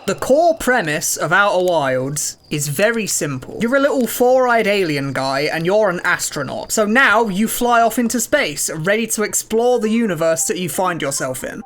The core premise of Outer Wilds is very simple. You're a little four-eyed alien guy and you're an astronaut. So now you fly off into space, ready to explore the universe that you find yourself in.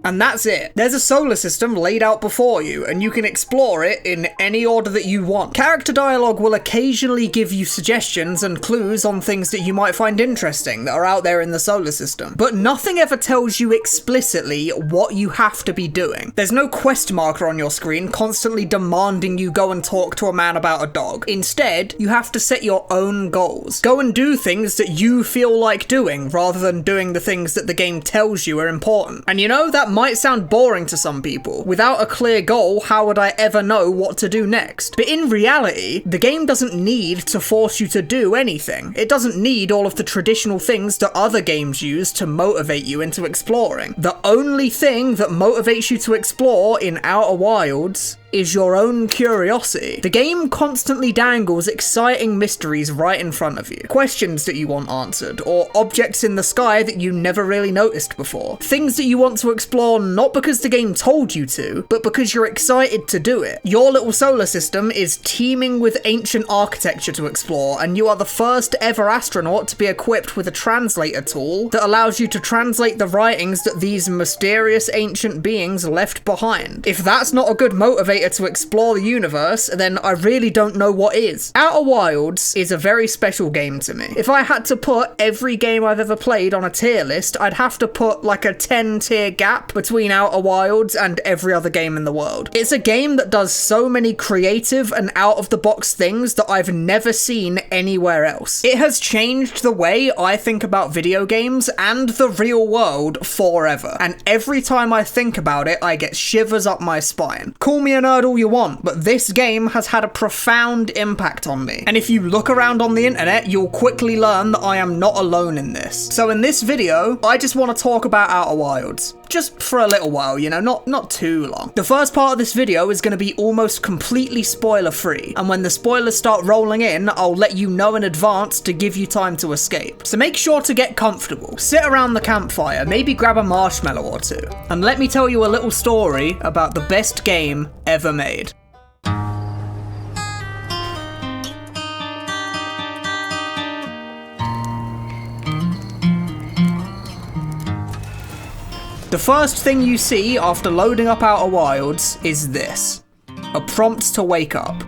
And that's it. There's a solar system laid out before you, and you can explore it in any order that you want. Character dialogue will occasionally give you suggestions and clues on things that you might find interesting that are out there in the solar system, but nothing ever tells you explicitly what you have to be doing. There's no quest marker on your screen constantly demanding you go and talk to a man about a dog. Instead, you have to set your own goals. Go and do things that you feel like doing, rather than doing the things that the game tells you are important. And you know, that might sound boring to some people. Without a clear goal, how would I ever know what to do next? But in reality, the game doesn't need to force you to do anything. It doesn't need all of the traditional things that other games use to motivate you into exploring. The only thing that motivates you to explore in Outer Wilds is your own curiosity. The game constantly dangles exciting mysteries right in front of you. Questions that you want answered, or objects in the sky that you never really noticed before. Things that you want to explore not because the game told you to, but because you're excited to do it. Your little solar system is teeming with ancient architecture to explore, and you are the first ever astronaut to be equipped with a translator tool that allows you to translate the writings that these mysterious ancient beings left behind. If that's not a good motivator to explore the universe, then I really don't know what is. Outer Wilds is a very special game to me. If I had to put every game I've ever played on a tier list, I'd have to put like a 10-tier gap between Outer Wilds and every other game in the world. It's a game that does so many creative and out-of-the-box things that I've never seen anywhere else. It has changed the way I think about video games and the real world forever. And every time I think about it, I get shivers up my spine. Call me a nerd all you want, but this game has had a profound impact on me. And if you look around on the internet, you'll quickly learn that I am not alone in this. So in this video, I just want to talk about Outer Wilds. Just for a little while, you know, not too long. The first part of this video is going to be almost completely spoiler free, and when the spoilers start rolling in, I'll let you know in advance to give you time to escape. So make sure to get comfortable, sit around the campfire, maybe grab a marshmallow or two, and let me tell you a little story about the best game ever made. The first thing you see after loading up Outer Wilds is this: a prompt to wake up.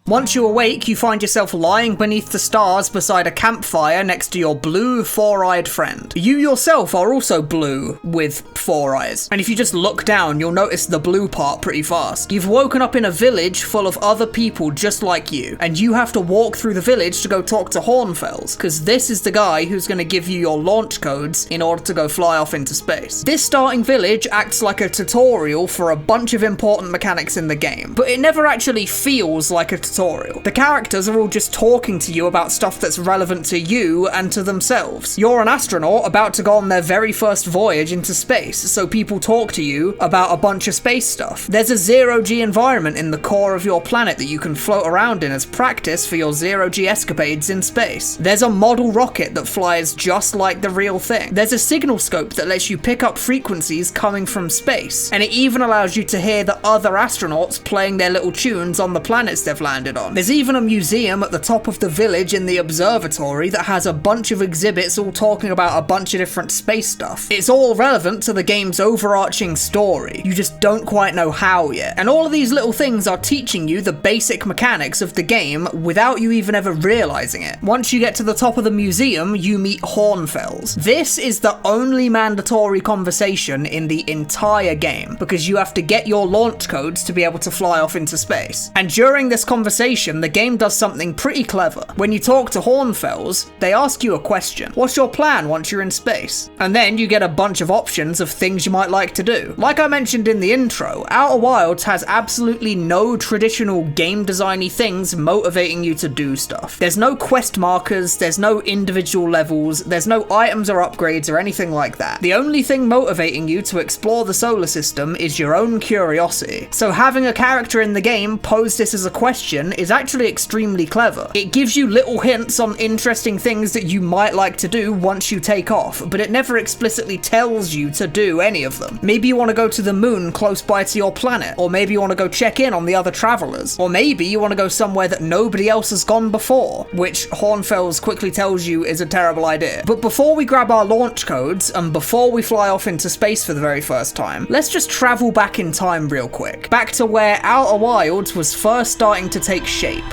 Once you awake, you find yourself lying beneath the stars beside a campfire next to your blue, four-eyed friend. You yourself are also blue, with 4 eyes. And if you just look down, you'll notice the blue part pretty fast. You've woken up in a village full of other people just like you, and you have to walk through the village to go talk to Hornfels, because this is the guy who's going to give you your launch codes in order to go fly off into space. This starting village acts like a tutorial for a bunch of important mechanics in the game, but it never actually feels like a tutorial. The characters are all just talking to you about stuff that's relevant to you and to themselves. You're an astronaut about to go on their very first voyage into space, so people talk to you about a bunch of space stuff. There's a zero-G environment in the core of your planet that you can float around in as practice for your zero-G escapades in space. There's a model rocket that flies just like the real thing. There's a signal scope that lets you pick up frequencies coming from space, and it even allows you to hear the other astronauts playing their little tunes on the planets they've landed on. There's even a museum at the top of the village in the observatory that has a bunch of exhibits all talking about a bunch of different space stuff. It's all relevant to the game's overarching story. You just don't quite know how yet. And all of these little things are teaching you the basic mechanics of the game without you even ever realizing it. Once you get to the top of the museum, you meet Hornfels. This is the only mandatory conversation in the entire game, because you have to get your launch codes to be able to fly off into space. And during this conversation, the game does something pretty clever. When you talk to Hornfels, they ask you a question. What's your plan once you're in space? And then you get a bunch of options of things you might like to do. Like I mentioned in the intro, Outer Wilds has absolutely no traditional game designy things motivating you to do stuff. There's no quest markers, there's no individual levels, there's no items or upgrades or anything like that. The only thing motivating you to explore the solar system is your own curiosity. So having a character in the game pose this as a question version is actually extremely clever. It gives you little hints on interesting things that you might like to do once you take off, but it never explicitly tells you to do any of them. Maybe you want to go to the moon close by to your planet, or maybe you want to go check in on the other travelers, or maybe you want to go somewhere that nobody else has gone before, which Hornfels quickly tells you is a terrible idea. But before we grab our launch codes, and before we fly off into space for the very first time, let's just travel back in time real quick, back to where Outer Wilds was first starting to take shape.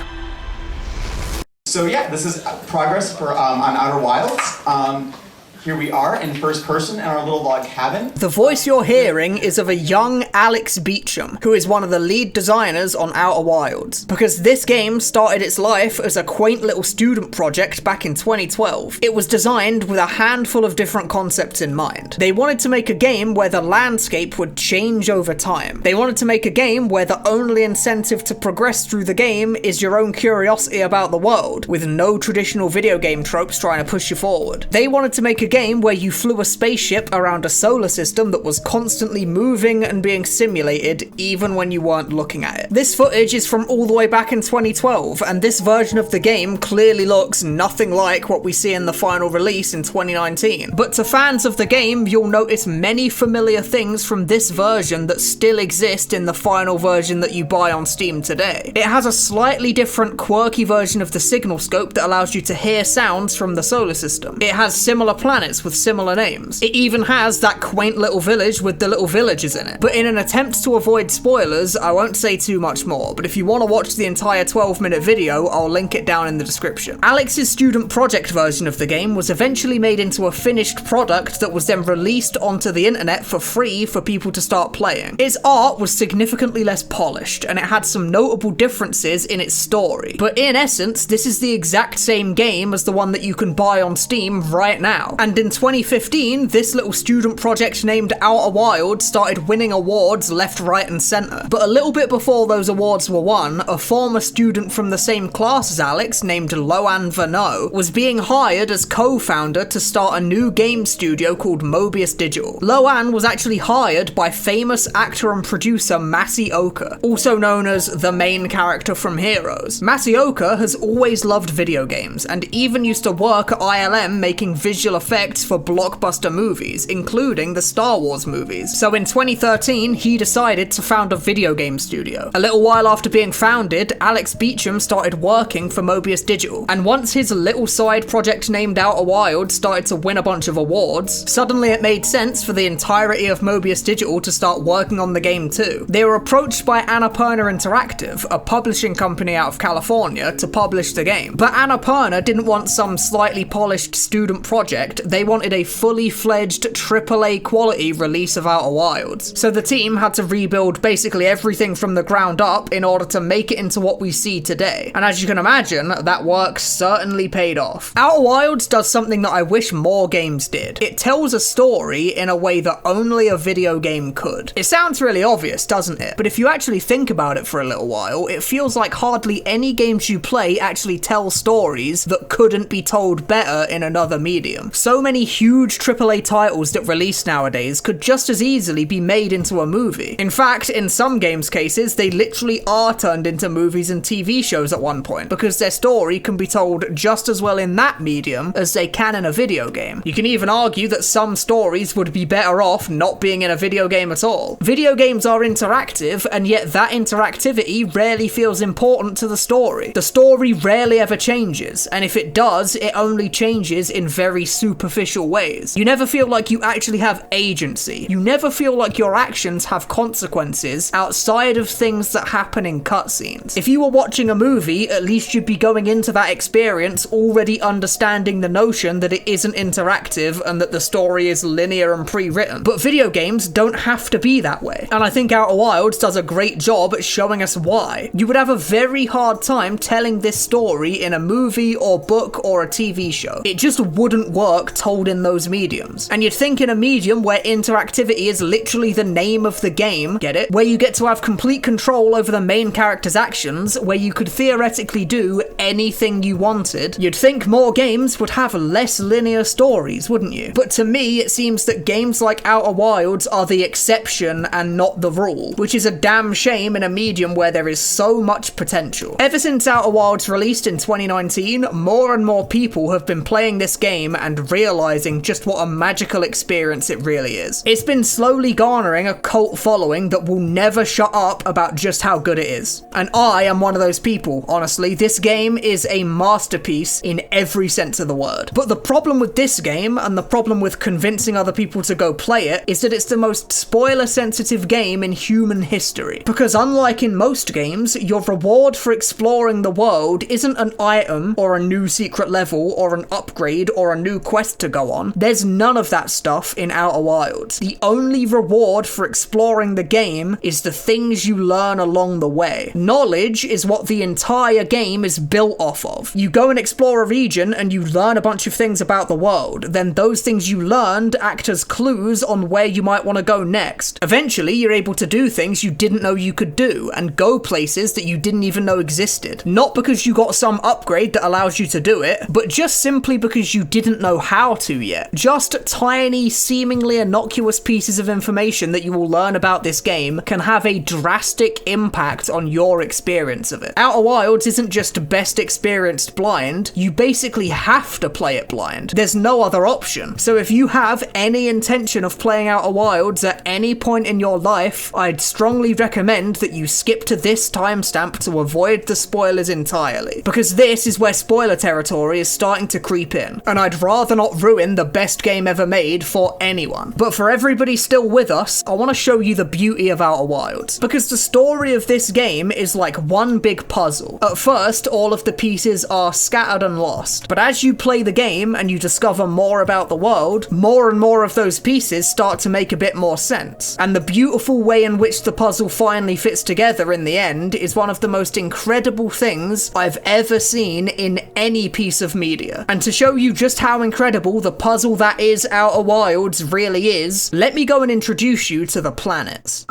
So yeah, this is progress for on Outer Wilds. Here we are in first person in our little log cabin. The voice you're hearing is of a young Alex Beecham, who is one of the lead designers on Outer Wilds. Because this game started its life as a quaint little student project back in 2012, it was designed with a handful of different concepts in mind. They wanted to make a game where the landscape would change over time. They wanted to make a game where the only incentive to progress through the game is your own curiosity about the world, with no traditional video game tropes trying to push you forward. They wanted to make a game where you flew a spaceship around a solar system that was constantly moving and being simulated even when you weren't looking at it. This footage is from all the way back in 2012, and this version of the game clearly looks nothing like what we see in the final release in 2019. But to fans of the game, you'll notice many familiar things from this version that still exist in the final version that you buy on Steam today. It has a slightly different, quirky version of the signal scope that allows you to hear sounds from the solar system. It has similar planets with similar names. It even has that quaint little village with the little villagers in it. But in an attempt to avoid spoilers, I won't say too much more, but if you want to watch the entire 12-minute video, I'll link it down in the description. Alex's student project version of the game was eventually made into a finished product that was then released onto the internet for free for people to start playing. Its art was significantly less polished, and it had some notable differences in its story. But in essence, this is the exact same game as the one that you can buy on Steam right now. And in 2015, this little student project named Outer Wilds started winning awards left, right, and centre. But a little bit before those awards were won, a former student from the same class as Alex, named Loan Vano, was being hired as co-founder to start a new game studio called Mobius Digital. Loan was actually hired by famous actor and producer Masaoka, also known as the main character from Heroes. Masaoka has always loved video games, and even used to work at ILM making visual effects for blockbuster movies, including the Star Wars movies. So in 2013, he decided to found a video game studio. A little while after being founded, Alex Beecham started working for Mobius Digital, and once his little side project named Outer Wilds started to win a bunch of awards, suddenly it made sense for the entirety of Mobius Digital to start working on the game too. They were approached by Annapurna Interactive, a publishing company out of California, to publish the game. But Annapurna didn't want some slightly polished student project, they wanted a fully fledged AAA quality release of Outer Wilds. So the team had to rebuild basically everything from the ground up in order to make it into what we see today. And as you can imagine, that work certainly paid off. Outer Wilds does something that I wish more games did. It tells a story in a way that only a video game could. It sounds really obvious, doesn't it? But if you actually think about it for a little while, it feels like hardly any games you play actually tell stories that couldn't be told better in another medium. So many huge AAA titles that release nowadays could just as easily be made into a movie. In fact, in some games' cases, they literally are turned into movies and TV shows at one point, because their story can be told just as well in that medium as they can in a video game. You can even argue that some stories would be better off not being in a video game at all. Video games are interactive, and yet that interactivity rarely feels important to the story. The story rarely ever changes, and if it does, it only changes in very superficial ways. You never feel like you actually have agency. You never feel like your actions have consequences outside of things that happen in cutscenes. If you were watching a movie, at least you'd be going into that experience already understanding the notion that it isn't interactive and that the story is linear and pre-written. But video games don't have to be that way. And I think Outer Wilds does a great job at showing us why. You would have a very hard time telling this story in a movie or book or a TV show. It just wouldn't work arc told in those mediums. And you'd think in a medium where interactivity is literally the name of the game, get it? Where you get to have complete control over the main character's actions, where you could theoretically do anything you wanted, you'd think more games would have less linear stories, wouldn't you? But to me, it seems that games like Outer Wilds are the exception and not the rule, which is a damn shame in a medium where there is so much potential. Ever since Outer Wilds released in 2019, more and more people have been playing this game and realizing just what a magical experience it really is. It's been slowly garnering a cult following that will never shut up about just how good it is. And I am one of those people, honestly. This game is a masterpiece in every sense of the word. But the problem with this game, and the problem with convincing other people to go play it, is that it's the most spoiler-sensitive game in human history. Because unlike in most games, your reward for exploring the world isn't an item, or a new secret level, or an upgrade, or a new quest to go on. There's none of that stuff in Outer Wilds. The only reward for exploring the game is the things you learn along the way. Knowledge is what the entire game is built off of. You go and explore a region and you learn a bunch of things about the world. Then those things you learned act as clues on where you might want to go next. Eventually, you're able to do things you didn't know you could do and go places that you didn't even know existed. Not because you got some upgrade that allows you to do it, but just simply because you didn't know how to yet. Just tiny, seemingly innocuous pieces of information that you will learn about this game can have a drastic impact on your experience of it. Outer Wilds isn't just best experienced blind, you basically have to play it blind. There's no other option. So if you have any intention of playing Outer Wilds at any point in your life, I'd strongly recommend that you skip to this timestamp to avoid the spoilers entirely. Because this is where spoiler territory is starting to creep in, and I'd rather not ruin the best game ever made for anyone. But for everybody still with us, I want to show you the beauty of Outer Wilds, because the story of this game is like one big puzzle. At first, all of the pieces are scattered and lost, but as you play the game and you discover more about the world, more and more of those pieces start to make a bit more sense. And the beautiful way in which the puzzle finally fits together in the end is one of the most incredible things I've ever seen in any piece of media. And to show you just how incredible the puzzle that is Outer Wilds really is, let me go and introduce you to the planets.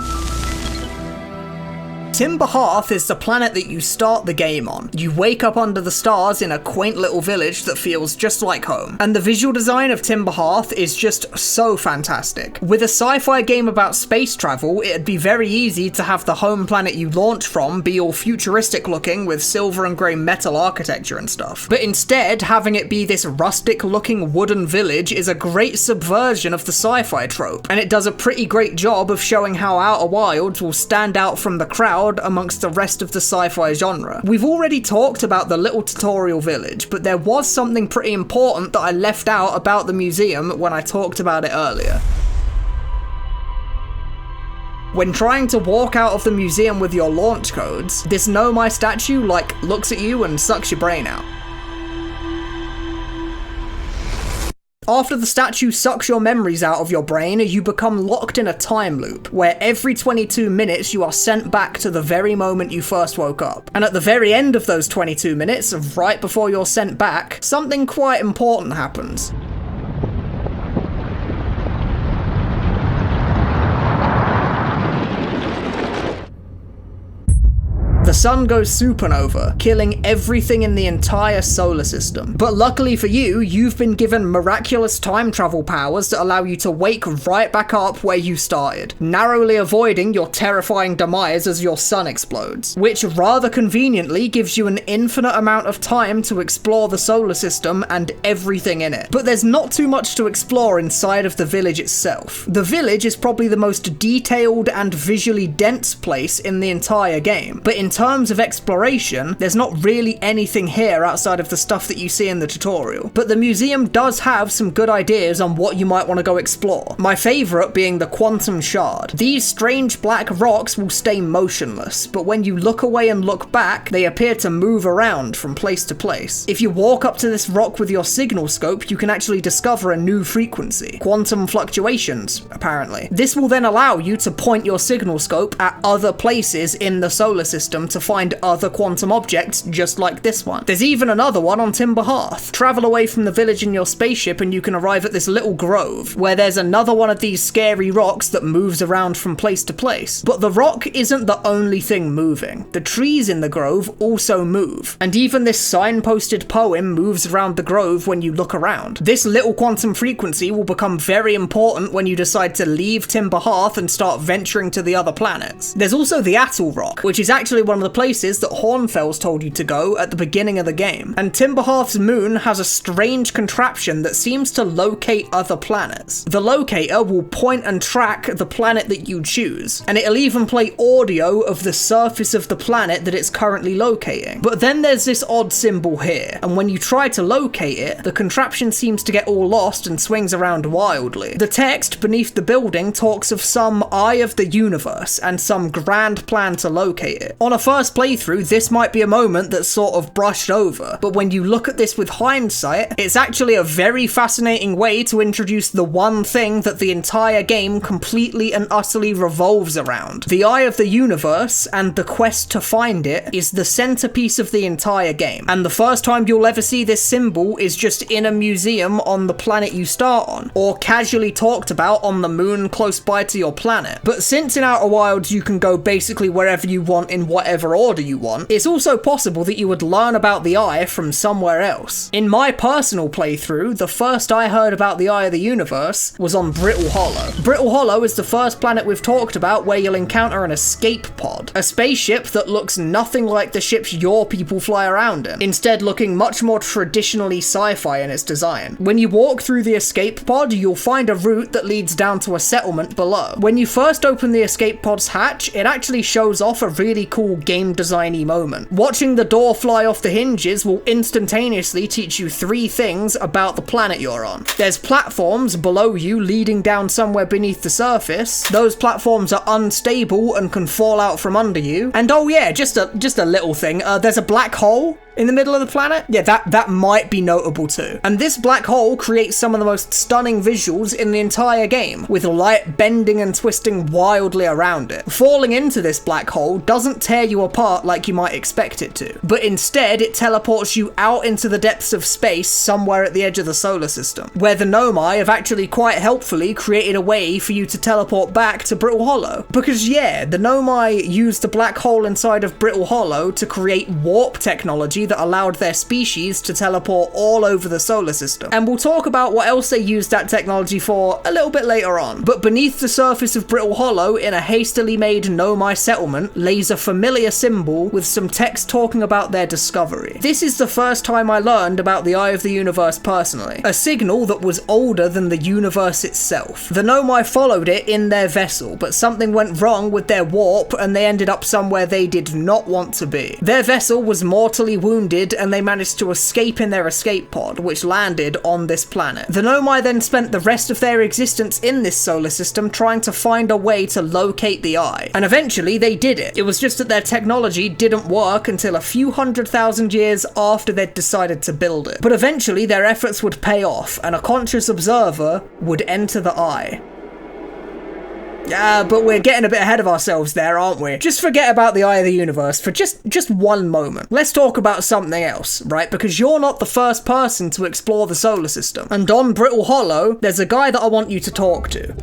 Timber Hearth is the planet that you start the game on. You wake up under the stars in a quaint little village that feels just like home. And the visual design of Timber Hearth is just so fantastic. With a sci-fi game about space travel, it'd be very easy to have the home planet you launch from be all futuristic looking with silver and grey metal architecture and stuff. But instead, having it be this rustic looking wooden village is a great subversion of the sci-fi trope. And it does a pretty great job of showing how Outer Wilds will stand out from the crowd amongst the rest of the sci-fi genre. We've already talked about the little tutorial village, but there was something pretty important that I left out about the museum when I talked about it earlier. When trying to walk out of the museum with your launch codes, this Know My statue looks at you and sucks your brain out. After the statue sucks your memories out of your brain, you become locked in a time loop, where every 22 minutes you are sent back to the very moment you first woke up. And at the very end of those 22 minutes, right before you're sent back, something quite important happens. The sun goes supernova, killing everything in the entire solar system. But luckily for you, you've been given miraculous time travel powers that allow you to wake right back up where you started, narrowly avoiding your terrifying demise as your sun explodes, which rather conveniently gives you an infinite amount of time to explore the solar system and everything in it. But there's not too much to explore inside of the village itself. The village is probably the most detailed and visually dense place in the entire game, but in terms of exploration, there's not really anything here outside of the stuff that you see in the tutorial. But the museum does have some good ideas on what you might want to go explore. My favourite being the Quantum Shard. These strange black rocks will stay motionless, but when you look away and look back, they appear to move around from place to place. If you walk up to this rock with your signal scope, you can actually discover a new frequency. Quantum fluctuations, apparently. This will then allow you to point your signal scope at other places in the solar system to to find other quantum objects just like this one. There's even another one on Timber Hearth. Travel away from the village in your spaceship and you can arrive at this little grove where there's another one of these scary rocks that moves around from place to place. But the rock isn't the only thing moving. The trees in the grove also move, and even this signposted poem moves around the grove when you look around. This little quantum frequency will become very important when you decide to leave Timber Hearth and start venturing to the other planets. There's also the Htwo rock, which is actually one of the places that Hornfels told you to go at the beginning of the game. And Timber Hearth's moon has a strange contraption that seems to locate other planets. The locator will point and track the planet that you choose, and it'll even play audio of the surface of the planet that it's currently locating. But then there's this odd symbol here, and when you try to locate it, the contraption seems to get all lost and swings around wildly. The text beneath the building talks of some eye of the universe and some grand plan to locate it. On a first playthrough, this might be a moment that's sort of brushed over, but when you look at this with hindsight, it's actually a very fascinating way to introduce the one thing that the entire game completely and utterly revolves around. The eye of the universe and the quest to find it is the centerpiece of the entire game, and the first time you'll ever see this symbol is just in a museum on the planet you start on, or casually talked about on the moon close by to your planet. But since in Outer Wilds you can go basically wherever you want in whatever order you want, it's also possible that you would learn about the eye from somewhere else. In my personal playthrough, the first I heard about the eye of the universe was on Brittle Hollow. Brittle Hollow is the first planet we've talked about where you'll encounter an escape pod, a spaceship that looks nothing like the ships your people fly around in, instead looking much more traditionally sci-fi in its design. When you walk through the escape pod, you'll find a route that leads down to a settlement below. When you first open the escape pod's hatch, it actually shows off a really cool game designy moment. Watching the door fly off the hinges will instantaneously teach you 3 things about the planet you're on. There's platforms below you leading down somewhere beneath the surface. Those platforms are unstable and can fall out from under you. And oh yeah, just a little thing, there's a black hole in the middle of the planet. Yeah, that might be notable too. And this black hole creates some of the most stunning visuals in the entire game, with light bending and twisting wildly around it. Falling into this black hole doesn't tear you apart like you might expect it to, but instead it teleports you out into the depths of space somewhere at the edge of the solar system, where the Nomai have actually quite helpfully created a way for you to teleport back to Brittle Hollow. Because yeah, the Nomai used the black hole inside of Brittle Hollow to create warp technology that allowed their species to teleport all over the solar system. And we'll talk about what else they used that technology for a little bit later on. But beneath the surface of Brittle Hollow, in a hastily made Nomai settlement, lays a familiar symbol with some text talking about their discovery. This is the first time I learned about the Eye of the Universe personally, a signal that was older than the universe itself. The Nomai followed it in their vessel, but something went wrong with their warp and they ended up somewhere they did not want to be. Their vessel was mortally wounded and they managed to escape in their escape pod, which landed on this planet. The Nomai then spent the rest of their existence in this solar system trying to find a way to locate the eye, and eventually they did it. It was just that their technology didn't work until a few 100,000 years after they'd decided to build it. But eventually their efforts would pay off, and a conscious observer would enter the eye. But we're getting a bit ahead of ourselves there, aren't we? Just forget about the Eye of the Universe for just one moment. Let's talk about something else, right? Because you're not the first person to explore the solar system. And on Brittle Hollow, there's a guy that I want you to talk to.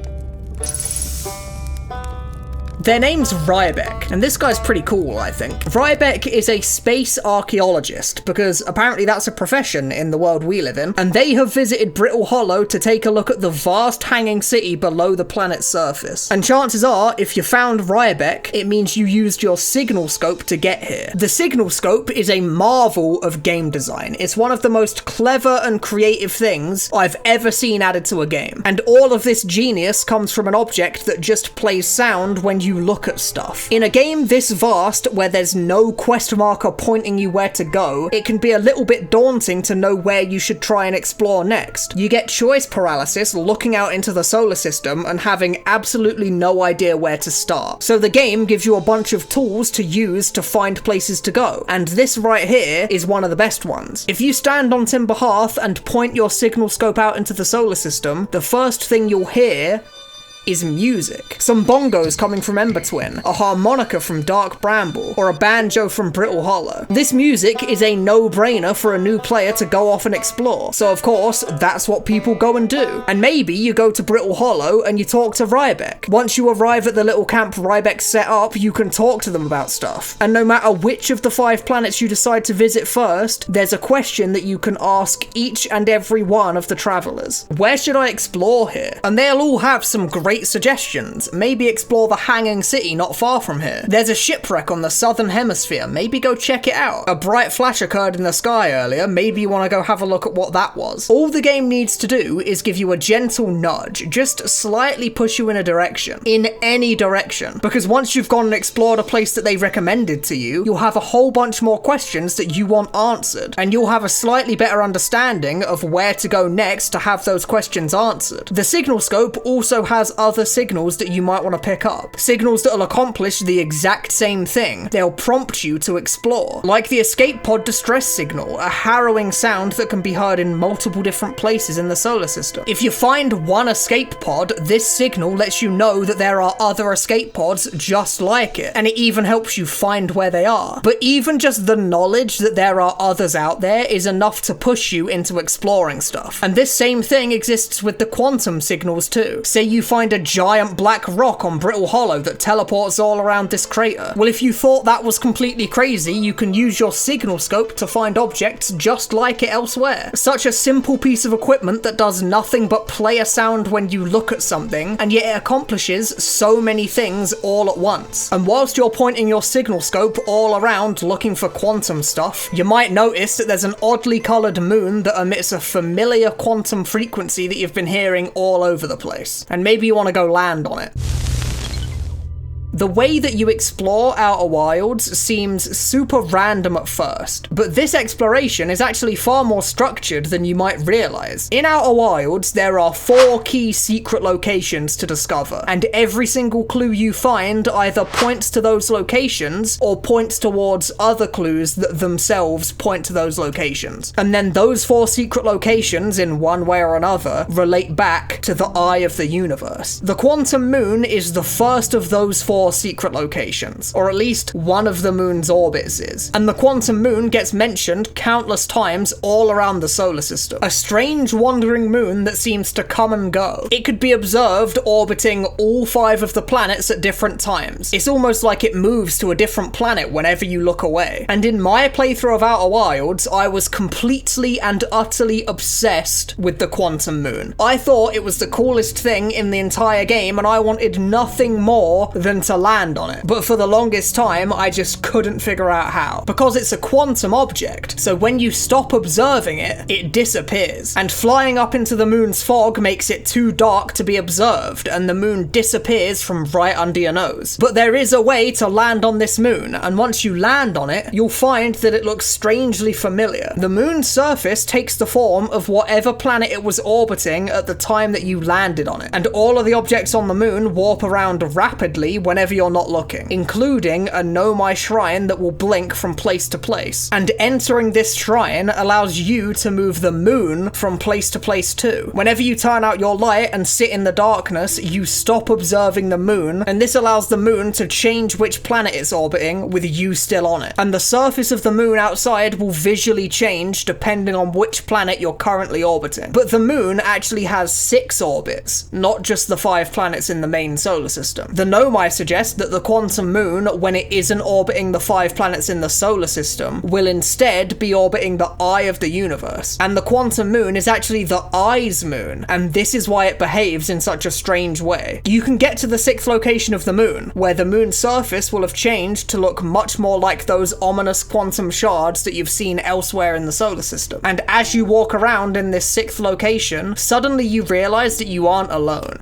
Their name's Rybeck, and this guy's pretty cool, I think. Rybeck is a space archaeologist, because apparently that's a profession in the world we live in, and they have visited Brittle Hollow to take a look at the vast hanging city below the planet's surface. And chances are, if you found Rybeck, it means you used your signal scope to get here. The signal scope is a marvel of game design. It's one of the most clever and creative things I've ever seen added to a game. And all of this genius comes from an object that just plays sound when you look at stuff. In a game this vast, where there's no quest marker pointing you where to go, it can be a little bit daunting to know where you should try and explore next. You get choice paralysis looking out into the solar system and having absolutely no idea where to start. So the game gives you a bunch of tools to use to find places to go, and this right here is one of the best ones. If you stand on Timber Hearth and point your signal scope out into the solar system, the first thing you'll hear is music. Some bongos coming from Ember Twin, a harmonica from Dark Bramble, or a banjo from Brittle Hollow. This music is a no-brainer for a new player to go off and explore, so of course, that's what people go and do. And maybe you go to Brittle Hollow and you talk to Rybeck. Once you arrive at the little camp Rybeck set up, you can talk to them about stuff. And no matter which of the 5 planets you decide to visit first, there's a question that you can ask each and every one of the travelers. Where should I explore here? And they'll all have some great suggestions. Maybe explore the Hanging City not far from here. There's a shipwreck on the southern hemisphere, maybe go check it out. A bright flash occurred in the sky earlier, maybe you want to go have a look at what that was. All the game needs to do is give you a gentle nudge, just slightly push you in a direction. In any direction. Because once you've gone and explored a place that they recommended to you, you'll have a whole bunch more questions that you want answered, and you'll have a slightly better understanding of where to go next to have those questions answered. The signal scope also has other signals that you might want to pick up. Signals that'll accomplish the exact same thing. They'll prompt you to explore. Like the escape pod distress signal, a harrowing sound that can be heard in multiple different places in the solar system. If you find one escape pod, this signal lets you know that there are other escape pods just like it, and it even helps you find where they are. But even just the knowledge that there are others out there is enough to push you into exploring stuff. And this same thing exists with the quantum signals too. Say you find a giant black rock on Brittle Hollow that teleports all around this crater. Well, if you thought that was completely crazy, you can use your signal scope to find objects just like it elsewhere. Such a simple piece of equipment that does nothing but play a sound when you look at something, and yet it accomplishes so many things all at once. And whilst you're pointing your signal scope all around looking for quantum stuff, you might notice that there's an oddly coloured moon that emits a familiar quantum frequency that you've been hearing all over the place. And maybe you want to go land on it. The way that you explore Outer Wilds seems super random at first, but this exploration is actually far more structured than you might realise. In Outer Wilds, there are 4 key secret locations to discover, and every single clue you find either points to those locations or points towards other clues that themselves point to those locations. And then those 4 secret locations, in one way or another, relate back to the eye of the universe. The Quantum Moon is the first of those 4 secret locations, or at least one of the moon's orbits is. And the Quantum Moon gets mentioned countless times all around the solar system. A strange wandering moon that seems to come and go. It could be observed orbiting all 5 of the planets at different times. It's almost like it moves to a different planet whenever you look away. And in my playthrough of Outer Wilds, I was completely and utterly obsessed with the Quantum Moon. I thought it was the coolest thing in the entire game, and I wanted nothing more than to land on it. But for the longest time, I just couldn't figure out how. Because it's a quantum object, so when you stop observing it, it disappears. And flying up into the moon's fog makes it too dark to be observed, and the moon disappears from right under your nose. But there is a way to land on this moon, and once you land on it, you'll find that it looks strangely familiar. The moon's surface takes the form of whatever planet it was orbiting at the time that you landed on it, and all of the objects on the moon warp around rapidly whenever you're not looking, including a Nomai shrine that will blink from place to place. And entering this shrine allows you to move the moon from place to place too. Whenever you turn out your light and sit in the darkness, you stop observing the moon, and this allows the moon to change which planet it's orbiting with you still on it. And the surface of the moon outside will visually change depending on which planet you're currently orbiting. But the moon actually has 6 orbits, not just the 5 planets in the main solar system. The Nomai suggest that the Quantum Moon, when it isn't orbiting the 5 planets in the solar system, will instead be orbiting the eye of the universe. And the Quantum Moon is actually the eye's moon, and this is why it behaves in such a strange way. You can get to the 6th location of the moon, where the moon's surface will have changed to look much more like those ominous quantum shards that you've seen elsewhere in the solar system. And as you walk around in this 6th location, suddenly you realize that you aren't alone.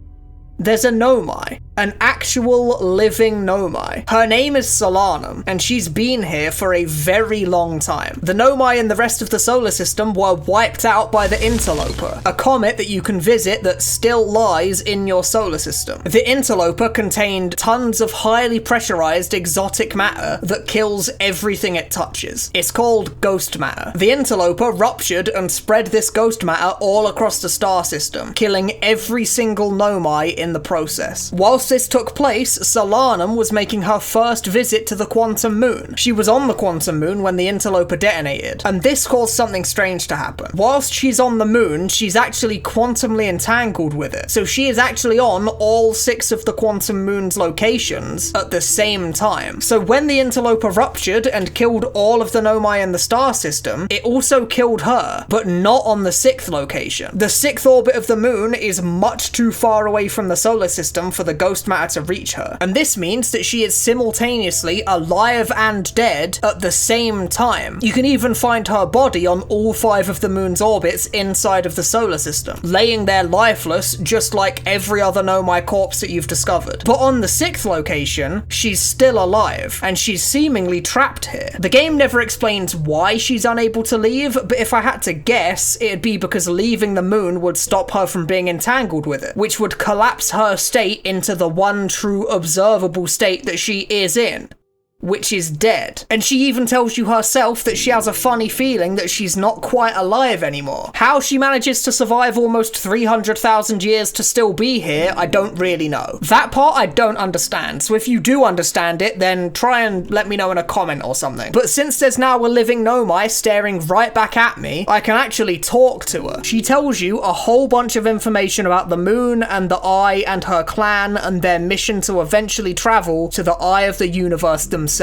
There's a Nomai. An actual living Nomai. Her name is Solanum, and she's been here for a very long time. The Nomai in the rest of the solar system were wiped out by the Interloper, a comet that you can visit that still lies in your solar system. The Interloper contained tons of highly pressurized exotic matter that kills everything it touches. It's called ghost matter. The Interloper ruptured and spread this ghost matter all across the star system, killing every single Nomai in the process. Whilst this took place, Solanum was making her first visit to the Quantum Moon. She was on the Quantum Moon when the Interloper detonated, and this caused something strange to happen. Whilst she's on the moon, she's actually quantumly entangled with it, so she is actually on all 6 of the Quantum Moon's locations at the same time. So when the Interloper ruptured and killed all of the Nomai in the star system, it also killed her, but not on the 6th location. The 6th orbit of the moon is much too far away from the solar system for the ghost matter to reach her, and this means that she is simultaneously alive and dead at the same time. You can even find her body on all 5 of the moon's orbits inside of the solar system, laying there lifeless just like every other Nomai corpse that you've discovered. But on the 6th location, she's still alive, and she's seemingly trapped here. The game never explains why she's unable to leave, but if I had to guess, it'd be because leaving the moon would stop her from being entangled with it, which would collapse her state into the one true observable state that she is in, which is dead. And she even tells you herself that she has a funny feeling that she's not quite alive anymore. How she manages to survive almost 300,000 years to still be here, I don't really know. That part I don't understand, so if you do understand it, then try and let me know in a comment or something. But since there's now a living Nomai staring right back at me, I can actually talk to her. She tells you a whole bunch of information about the moon and the Eye and her clan and their mission to eventually travel to the Eye of the universe themselves.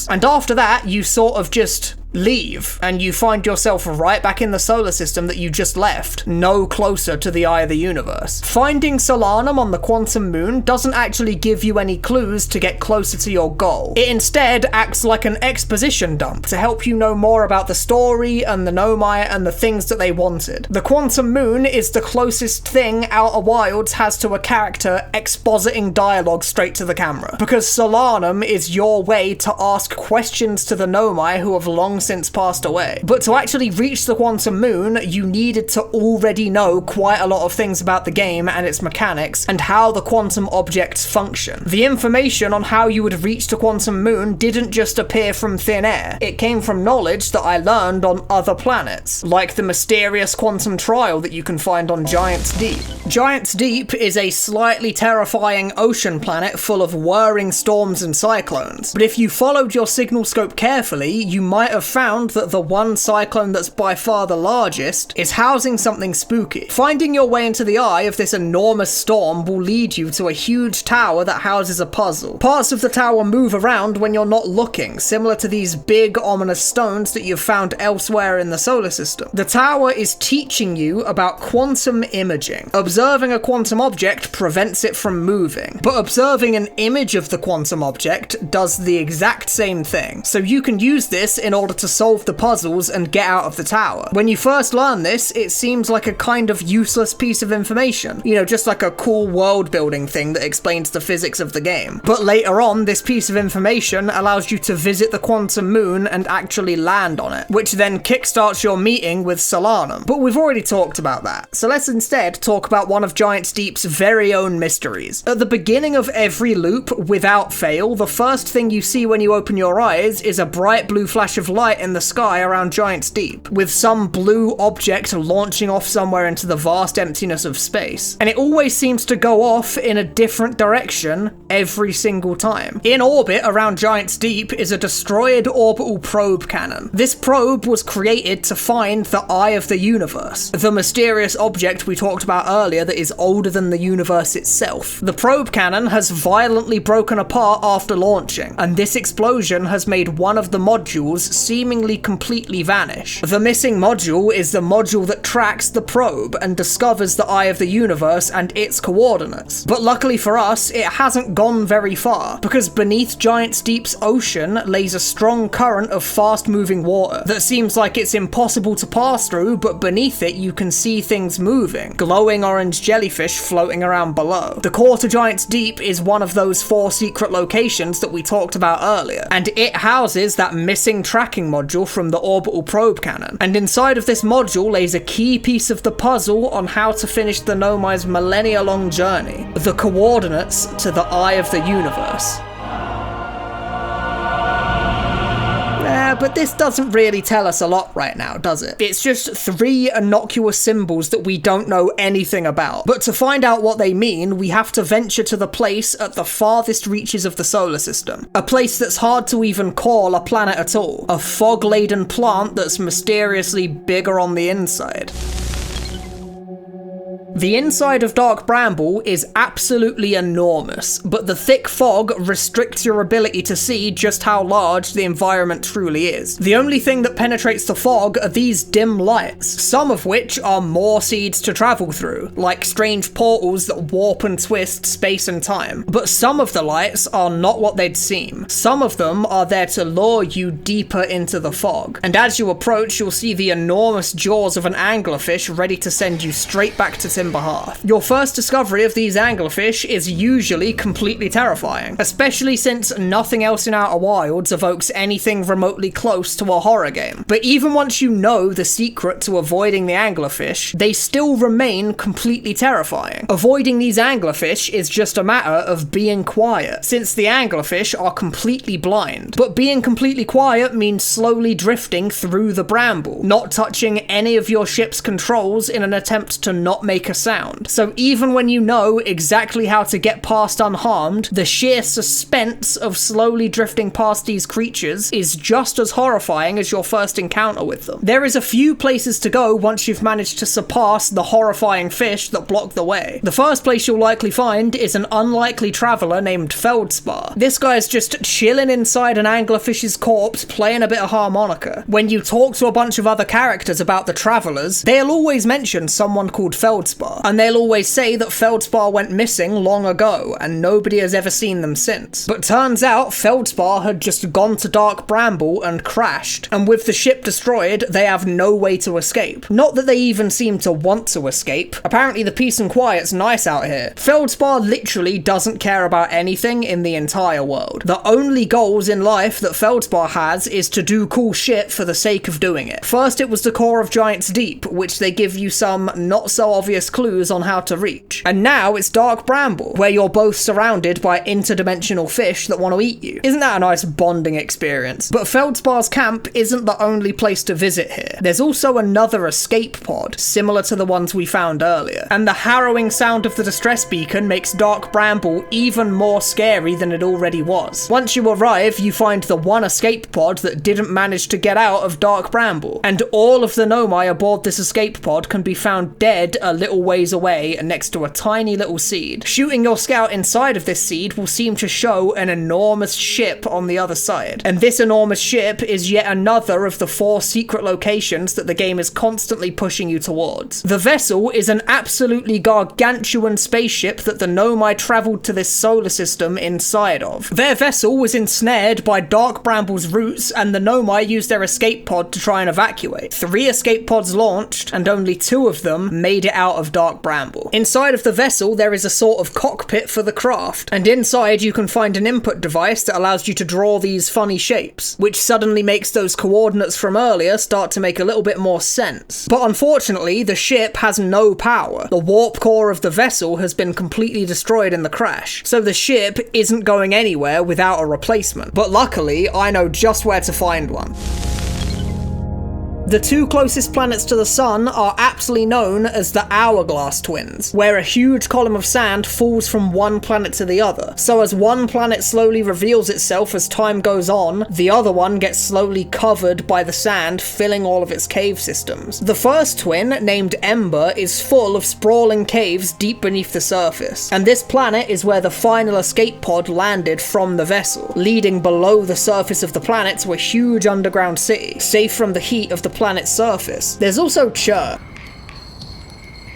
And after that, you sort of just leave, and you find yourself right back in the solar system that you just left, no closer to the Eye of the universe. Finding Solanum on the Quantum Moon doesn't actually give you any clues to get closer to your goal. It instead acts like an exposition dump to help you know more about the story and the Nomai and the things that they wanted. The Quantum Moon is the closest thing Outer Wilds has to a character expositing dialogue straight to the camera, because Solanum is your way to ask questions to the Nomai who have long since passed away. But to actually reach the Quantum Moon, you needed to already know quite a lot of things about the game and its mechanics and how the quantum objects function. The information on how you would reach the Quantum Moon didn't just appear from thin air. It came from knowledge that I learned on other planets, like the mysterious quantum trial that you can find on Giant's Deep. Giant's Deep is a slightly terrifying ocean planet full of whirring storms and cyclones, but if you followed your signal scope carefully, you might have found that the one cyclone that's by far the largest is housing something spooky. Finding your way into the eye of this enormous storm will lead you to a huge tower that houses a puzzle. Parts of the tower move around when you're not looking, similar to these big ominous stones that you've found elsewhere in the solar system. The tower is teaching you about quantum imaging. Observing a quantum object prevents it from moving, but observing an image of the quantum object does the exact same thing. So you can use this in order to solve the puzzles and get out of the tower. When you first learn this, it seems like a kind of useless piece of information. You know, just like a cool world building thing that explains the physics of the game. But later on, this piece of information allows you to visit the Quantum Moon and actually land on it, which then kickstarts your meeting with Solanum. But we've already talked about that, so let's instead talk about one of Giant's Deep's very own mysteries. At the beginning of every loop, without fail, the first thing you see when you open your eyes is a bright blue flash of light in the sky around Giant's Deep, with some blue object launching off somewhere into the vast emptiness of space. And it always seems to go off in a different direction every single time. In orbit around Giant's Deep is a destroyed orbital probe cannon. This probe was created to find the Eye of the universe, the mysterious object we talked about earlier that is older than the universe itself. The probe cannon has violently broken apart after launching, and this explosion has made one of the modules seemingly completely vanish. The missing module is the module that tracks the probe and discovers the Eye of the Universe and its coordinates. But luckily for us, it hasn't gone very far, because beneath Giant's Deep's ocean lays a strong current of fast-moving water that seems like it's impossible to pass through, but beneath it you can see things moving, glowing orange jellyfish floating around below. The core to Giant's Deep is one of those 4 secret locations that we talked about earlier, and it houses that missing tracking module from the orbital probe cannon. And inside of this module lays a key piece of the puzzle on how to finish the Nomai's millennia-long journey: the coordinates to the Eye of the Universe. But this doesn't really tell us a lot right now, does it? It's just 3 innocuous symbols that we don't know anything about. But to find out what they mean, we have to venture to the place at the farthest reaches of the solar system. A place that's hard to even call a planet at all. A fog-laden plant that's mysteriously bigger on the inside. The inside of Dark Bramble is absolutely enormous, but the thick fog restricts your ability to see just how large the environment truly is. The only thing that penetrates the fog are these dim lights, some of which are more seeds to travel through, like strange portals that warp and twist space and time. But some of the lights are not what they'd seem. Some of them are there to lure you deeper into the fog, and as you approach you'll see the enormous jaws of an anglerfish ready to send you straight back to Hearth. Your first discovery of these anglerfish is usually completely terrifying, especially since nothing else in Outer Wilds evokes anything remotely close to a horror game. But even once you know the secret to avoiding the anglerfish, they still remain completely terrifying. Avoiding these anglerfish is just a matter of being quiet, since the anglerfish are completely blind. But being completely quiet means slowly drifting through the bramble, not touching any of your ship's controls in an attempt to not make a sound. So even when you know exactly how to get past unharmed, the sheer suspense of slowly drifting past these creatures is just as horrifying as your first encounter with them. There is a few places to go once you've managed to surpass the horrifying fish that block the way. The first place you'll likely find is an unlikely traveller named Feldspar. This guy's just chilling inside an anglerfish's corpse playing a bit of harmonica. When you talk to a bunch of other characters about the travellers, they'll always mention someone called Feldspar, and they'll always say that Feldspar went missing long ago and nobody has ever seen them since. But turns out Feldspar had just gone to Dark Bramble and crashed, and with the ship destroyed, they have no way to escape. Not that they even seem to want to escape. Apparently the peace and quiet's nice out here. Feldspar literally doesn't care about anything in the entire world. The only goals in life that Feldspar has is to do cool shit for the sake of doing it. First it was the core of Giant's Deep, which they give you some not so obvious clues on how to reach. And now it's Dark Bramble, where you're both surrounded by interdimensional fish that want to eat you. Isn't that a nice bonding experience? But Feldspar's camp isn't the only place to visit here. There's also another escape pod, similar to the ones we found earlier. And the harrowing sound of the distress beacon makes Dark Bramble even more scary than it already was. Once you arrive, you find the one escape pod that didn't manage to get out of Dark Bramble, and all of the Nomai aboard this escape pod can be found dead a little ways away next to a tiny little seed. Shooting your scout inside of this seed will seem to show an enormous ship on the other side, and this enormous ship is yet another of the 4 secret locations that the game is constantly pushing you towards. The vessel is an absolutely gargantuan spaceship that the Nomai travelled to this solar system inside of. Their vessel was ensnared by Dark Bramble's roots, and the Nomai used their escape pod to try and evacuate. 3 escape pods launched, and only 2 of them made it out of Dark Bramble. Inside of the vessel there is a sort of cockpit for the craft, and inside you can find an input device that allows you to draw these funny shapes, which suddenly makes those coordinates from earlier start to make a little bit more sense. But unfortunately the ship has no power. The warp core of the vessel has been completely destroyed in the crash, so the ship isn't going anywhere without a replacement. But luckily I know just where to find one. The two closest planets to the sun are aptly known as the Hourglass Twins, where a huge column of sand falls from one planet to the other. So as one planet slowly reveals itself as time goes on, the other one gets slowly covered by the sand, filling all of its cave systems. The first twin, named Ember, is full of sprawling caves deep beneath the surface, and this planet is where the final escape pod landed from the vessel, leading below the surface of the planet to a huge underground city, safe from the heat of the planet's surface. There's also Htwo.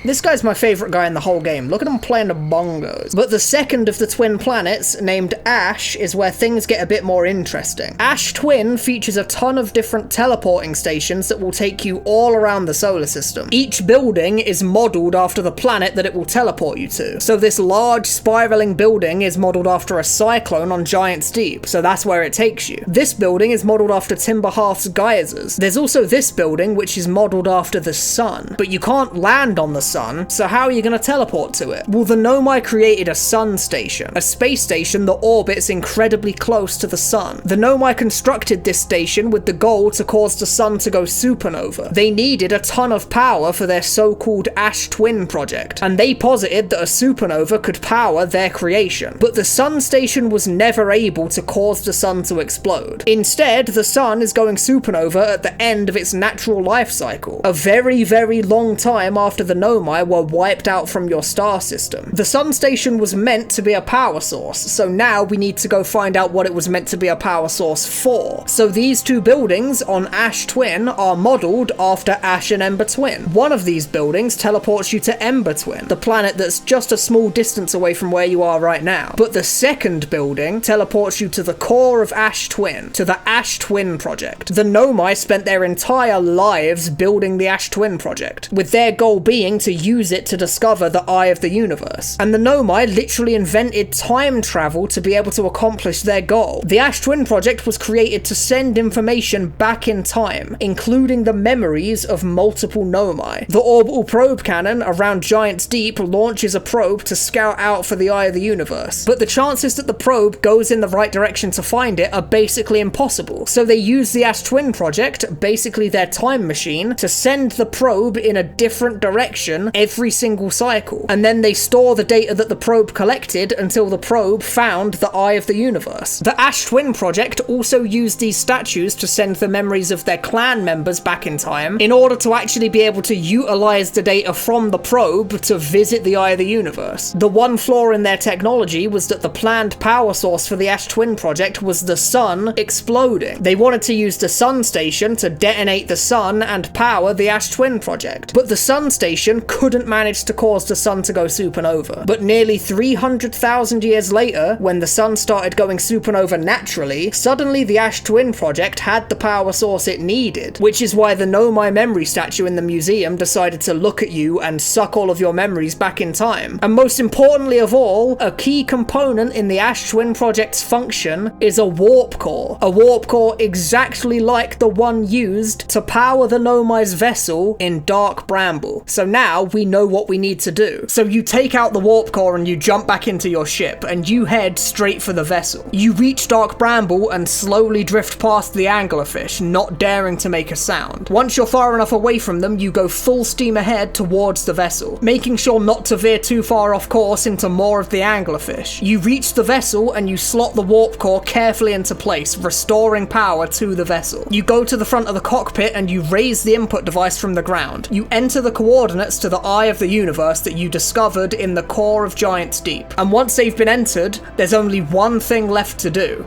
This guy's my favourite guy in the whole game. Look at him playing the bongos. But the second of the twin planets, named Ash, is where things get a bit more interesting. Ash Twin features a ton of different teleporting stations that will take you all around the solar system. Each building is modelled after the planet that it will teleport you to. So this large spiralling building is modelled after a cyclone on Giant's Deep, so that's where it takes you. This building is modelled after Timber Hearth's geysers. There's also this building which is modelled after the sun, but you can't land on the sun, so how are you going to teleport to it? Well, the Nomai created a sun station, a space station that orbits incredibly close to the sun. The Nomai constructed this station with the goal to cause the sun to go supernova. They needed a ton of power for their so-called Ash Twin project, and they posited that a supernova could power their creation. But the sun station was never able to cause the sun to explode. Instead, the sun is going supernova at the end of its natural life cycle, a very, very long time after the Nomai were wiped out from your star system. The sun station was meant to be a power source, so now we need to go find out what it was meant to be a power source for. So these two buildings on Ash Twin are modelled after Ash and Ember Twin. One of these buildings teleports you to Ember Twin, the planet that's just a small distance away from where you are right now. But the second building teleports you to the core of Ash Twin, to the Ash Twin project. The Nomai spent their entire lives building the Ash Twin project, with their goal being to use it to discover the eye of the universe. And the Nomai literally invented time travel to be able to accomplish their goal. The Ash Twin project was created to send information back in time, including the memories of multiple Nomai. The orbital probe cannon around Giant's Deep launches a probe to scout out for the eye of the universe, but the chances that the probe goes in the right direction to find it are basically impossible. So they use the Ash Twin project, basically their time machine, to send the probe in a different direction every single cycle, and then they store the data that the probe collected until the probe found the eye of the universe. The Ash Twin project also used these statues to send the memories of their clan members back in time in order to actually be able to utilize the data from the probe to visit the eye of the universe. The one flaw in their technology was that the planned power source for the Ash Twin project was the sun exploding. They wanted to use the sun station to detonate the sun and power the Ash Twin project, but the sun station couldn't manage to cause the sun to go supernova. But nearly 300,000 years later, when the sun started going supernova naturally, suddenly the Ash Twin project had the power source it needed, which is why the Nomai memory statue in the museum decided to look at you and suck all of your memories back in time. And most importantly of all, a key component in the Ash Twin project's function is a warp core. A warp core exactly like the one used to power the Nomai's vessel in Dark Bramble. So now we know what we need to do. So you take out the warp core and you jump back into your ship and you head straight for the vessel. You reach Dark Bramble and slowly drift past the anglerfish, not daring to make a sound. Once you're far enough away from them, you go full steam ahead towards the vessel, making sure not to veer too far off course into more of the anglerfish. You reach the vessel and you slot the warp core carefully into place, restoring power to the vessel. You go to the front of the cockpit and you raise the input device from the ground. You enter the coordinates to the eye of the universe that you discovered in the core of Giant's Deep. And once they've been entered, there's only one thing left to do.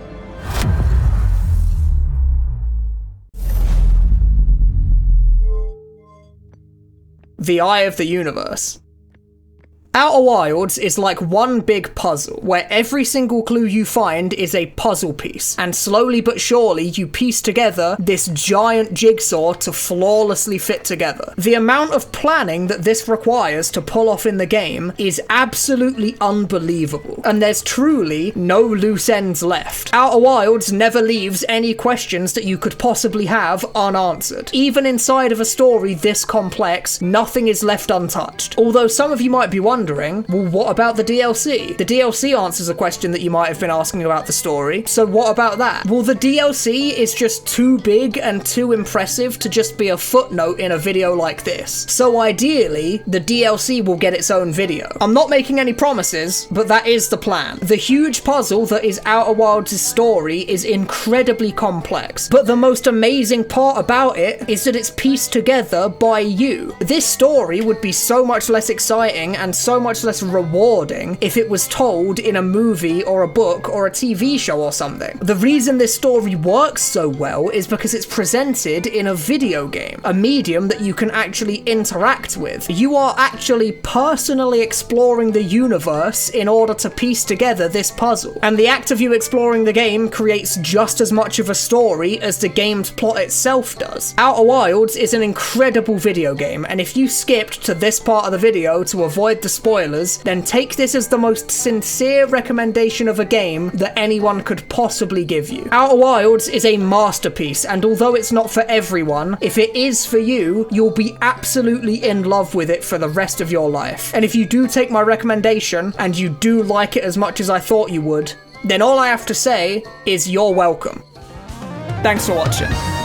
The eye of the universe. Outer Wilds is like one big puzzle, where every single clue you find is a puzzle piece, and slowly but surely you piece together this giant jigsaw to flawlessly fit together. The amount of planning that this requires to pull off in the game is absolutely unbelievable, and there's truly no loose ends left. Outer Wilds never leaves any questions that you could possibly have unanswered. Even inside of a story this complex, nothing is left untouched. Although some of you might be wondering, wondering, well, what about the DLC? The DLC answers a question that you might have been asking about the story, so what about that? Well, the DLC is just too big and too impressive to just be a footnote in a video like this. So ideally, the DLC will get its own video. I'm not making any promises, but that is the plan. The huge puzzle that is Outer Wilds' story is incredibly complex, but the most amazing part about it is that it's pieced together by you. This story would be so much less exciting and so much less rewarding if it was told in a movie or a book or a TV show or something. The reason this story works so well is because it's presented in a video game, a medium that you can actually interact with. You are actually personally exploring the universe in order to piece together this puzzle, and the act of you exploring the game creates just as much of a story as the game's plot itself does. Outer Wilds is an incredible video game, and if you skipped to this part of the video to avoid the spoilers, then take this as the most sincere recommendation of a game that anyone could possibly give you. Outer Wilds is a masterpiece, and although it's not for everyone, if it is for you, you'll be absolutely in love with it for the rest of your life. And if you do take my recommendation, and you do like it as much as I thought you would, then all I have to say is you're welcome. Thanks for watching.